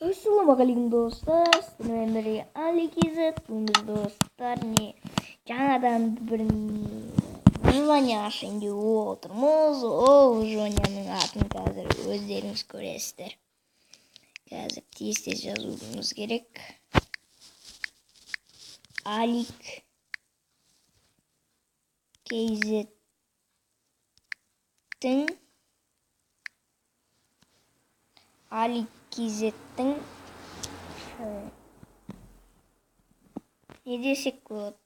Assalamualaikum dostlar. Sizlerle beri Alikizet dostlar. Жаңадан bir название ашайын деп отырмыз. Ол названияның атын қазір өздеріңіз көресіздер. Қазір тез жазуымыз керек. Алик Кизеттің не десек болады,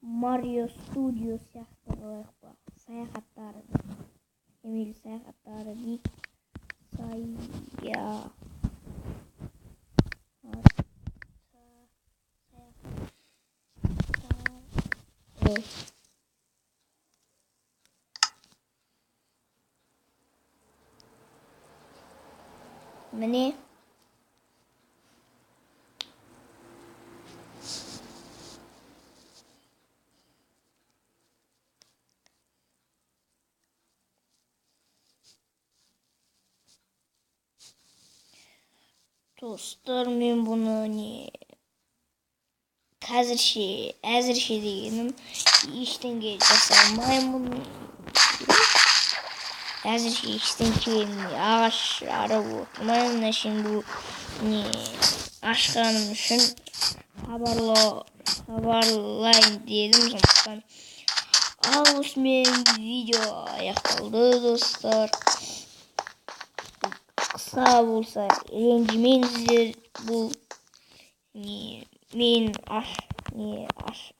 Марио Студио сияқты қояйық па, саяхаттары дейік. Міне достар, мен бұны әзірше дегенім ештеңе жасамаймын. Әзірше ештеңе ағаш жарып отырмаймын. Әшейін бұл ашқаным үшін хабарлайын дедім жұмыстан. Ал осымен видео аяқталды достар. Қыса болса ренжімеңіздер, бұл мен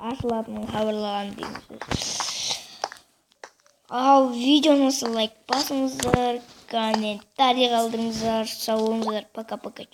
ашылатынын хабарлаған деген сөз. Ал видеоңызды лайк басыңыздар, комментарий қалдырыңыздар. Сау болыңыздар. Пока-пока.